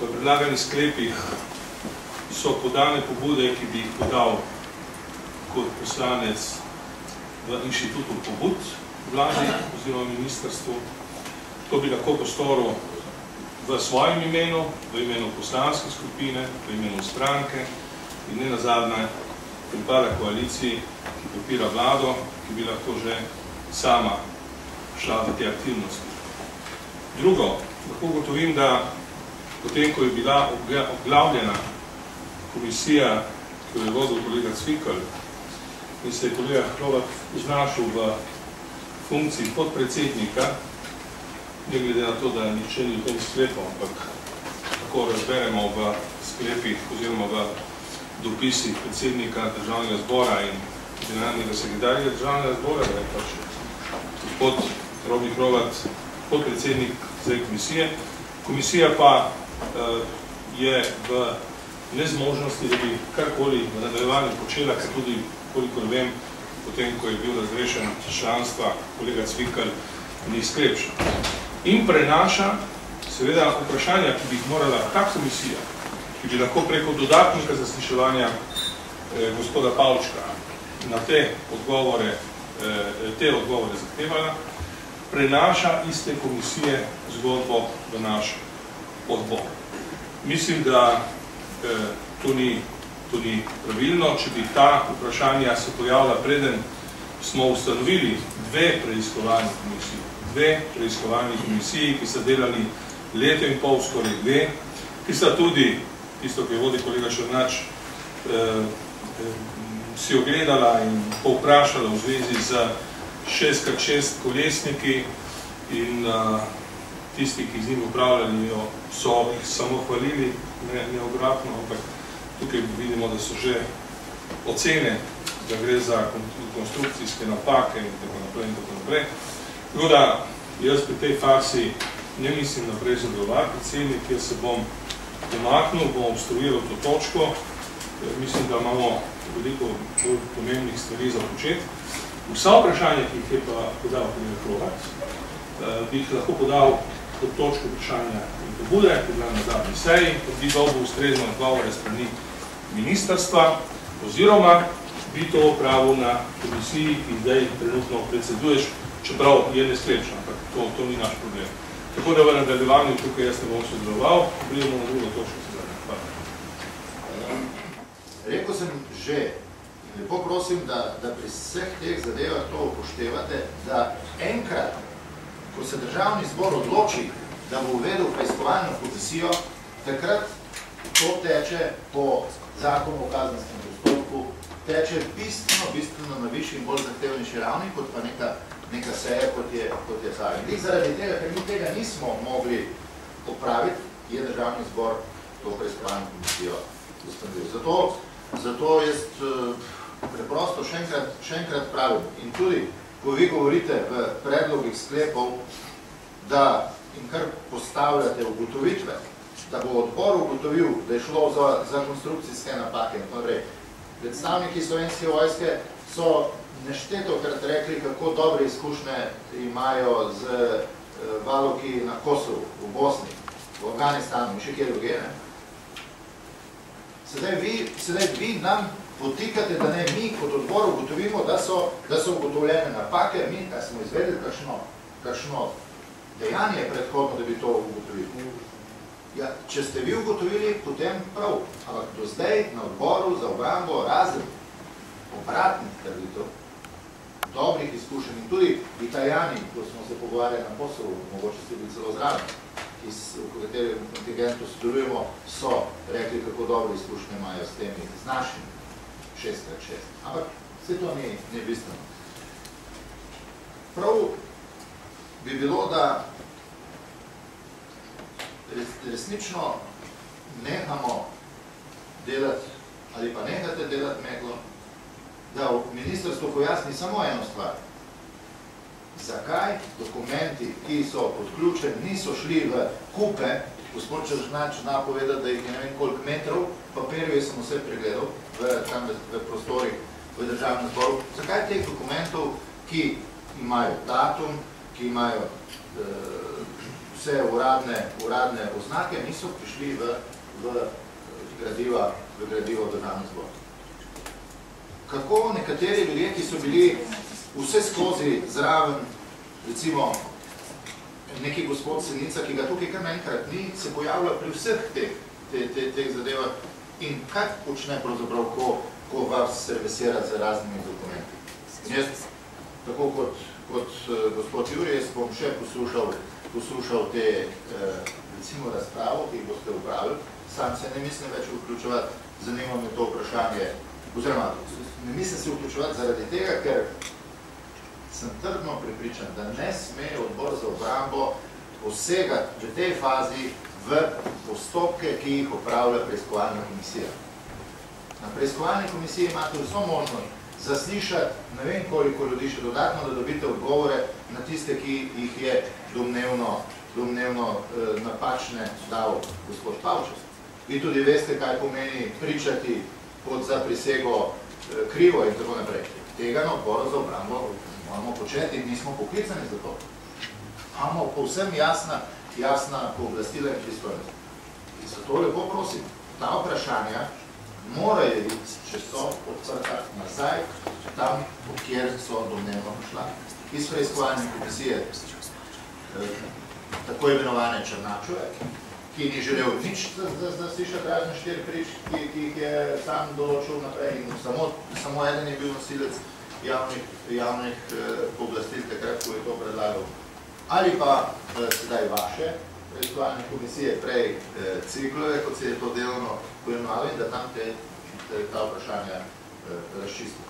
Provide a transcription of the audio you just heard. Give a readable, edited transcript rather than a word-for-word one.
v predlaganih sklepih so podane pobude, ki bi jih podal kot poslanec v inštitutu pobud vladi oziroma ministrstvu. To bi lahko postoril v svojem imenu, v imenu poslanske skupine, v imenu stranke in ne nazadnje pripada koaliciji, ki podpira vlado, ki bi lahko že sama šla v te aktivnosti. Drugo, lahko ugotovim, da potem, ko je bila obglavljena komisija, ki jo je vodil kolega Cvikl in se je kolega Hrovat znašel v funkciji podpredsednika, ne glede na to, da niče ni v tem sklepu, ampak tako razberemo v sklepih oziroma v dopisih predsednika Državnega zbora in generalnega sekretarja Državnega zbora, da je pač gospod Robi Hrovat podpredsednik zdaj komisije. Komisija pa je v nezmožnosti, da bi karkoli v nadaljevanju počela, ker tudi, kolikor vem, potem, ko je bil razrešen članstva kolega Cvikl, ni sklepšen. In prenaša seveda vprašanja, ki bi jih morala ta komisija, ki bi lahko preko dodatnega zasliševanja gospoda Pavčka na te odgovore zahtevala, prenaša iz te komisije zgodbo v naš odbor. Mislim, da to ni pravilno, če bi ta vprašanja se pojavila preden smo ustanovili dve preiskovalni komisiji, ki so delali leto in pol, skoraj dve, ki sta tudi, tisto, ki je vodi kolega Črnač, si ogledala in povprašala v zvezi z 6x6 kolesniki in tisti, ki z njim upravljali, so jih samo hvalili, ne obratno, ampak tukaj vidimo, da so že ocene, da gre za konstrukcijske napake in tako naprej in tako naprej. Tako da jaz pri tej fazi ne mislim naprej zadovoljati predsednik, jaz se bom pomaknil, bom obstruiral to točko. Mislim, da imamo veliko pomembnih stvari za početi. Vsa vprašanja, ki jih je pa podal kolega Hrovat, bi jih lahko podal kot točko vprašanja in pobude, ki je bila na zadnji seji, bi dobil ustrezno odgovore strani ministrstva, oziroma bi to opravil na komisiji, ki zdaj trenutno predseduješ, čeprav je nesklepšno, ampak to ni naš problem. Tako da v nadaljevanju tukaj jaz ne bom sodeloval, pridemo na drugo točko. Hvala. Rekel sem že, lepo prosim, da pri vseh teh zadevah to upoštevate, da enkrat, ko se Državni zbor odloči, da bo uvedel preiskovalno komisijo, takrat to teče po zakonu o kazenskem postopku, teče bistveno na višji in bolj zahtevnejši ravni, kot pa neka seja, kot je ta. In zaradi tega, ker mi tega nismo mogli opraviti, je Državni zbor to preiskovalno komisijo ustanovil. Zato jaz preprosto še enkrat pravim. In tudi, ko vi govorite v predlogih sklepov, da in kar postavljate ugotovitve, da bo odbor ugotovil, da je šlo za konstrukcijske napake. Predstavniki Slovenske vojske so neštetokrat rekli, kako dobre izkušnje imajo z valovki na Kosovu, v Bosni, v Afganistanu in še kjer druge. Sedaj vi nam potikate, da ne mi kot odbor ugotovimo, da so ugotovljene napake, mi kaj smo izvedeli kakšno dejanje predhodno, da bi to ugotovili. Ja, če ste vi ugotovili, potem prav, ampak do zdaj na odboru za obrambo razen obratnih trditev, dobrih izkušenj in tudi Italijani, ko smo se pogovarjali na Kosovu, mogoče ste bili celo zraven, v katerem kontingentu sodelujemo, so rekli, kako dobre izkušnje imajo s temi, z našimi 6x6. Ampak vse to ni bistveno. Prav bi bilo, da resnično nehamo delati ali pa nehate delati meglo, da v ministrstvu pojasni samo eno stvar. Zakaj dokumenti, ki so odključeni, niso šli v kupe, gospod Črnač zna povedati, da jih je ne vem koliko metrov, papirju je sem vse pregledal v prostorih v Državnem zboru. Zakaj teh dokumentov, ki imajo datum, ki imajo vse uradne oznake, niso prišli v gradivo Državni zbor. Kako nekateri ljudje, ki so bili vse skozi zraven, recimo neki gospod Senica, ki ga tukaj kar enkrat ni, se pojavlja pri vseh teh zadevah in kaj počne pravzaprav, ko vas servisira z raznimi dokumenti. In jaz, tako kot gospod Jurij, jaz bom še poslušal te, recimo, razpravo, ki jih boste upravili. Sam se ne mislim več vključevati, zanima me to vprašanje, oziroma ne mislim se vključevati zaradi tega, ker sem trdno prepričan, da ne sme odbor za obrambo posegati v tej fazi v postopke, ki jih opravlja preiskovalna komisija. Na preiskovalni komisiji imate vso možnost zaslišati ne vem koliko ljudi še dodatno, da dobite odgovore na tiste, ki jih je domnevno napačne dal gospod Pavčas. Vi tudi veste, kaj pomeni pričati pod za prisego krivo in tako naprej. Tega na odboru za obrambo moramo početi in nismo poklicani za to. Imamo povsem jasna pooblastila in pristojnosti. In zato lepo prosim, ta vprašanja morajo iti, če so odprta nazaj, tam, kjer so domnevno prišla. Iz preiskovalne komisije tako imenovane Črnačove, ki ni želel nič zaslišati razen 4 prič, ki jih je sam določil naprej in samo eden je bil nosilec javnih pooblastil takrat, ko je to predlagal. Ali pa sedaj vaše preiskovalne komisije, prej ciklove, kot se je to delovno pojemalo in da tam ta vprašanja razčistiti.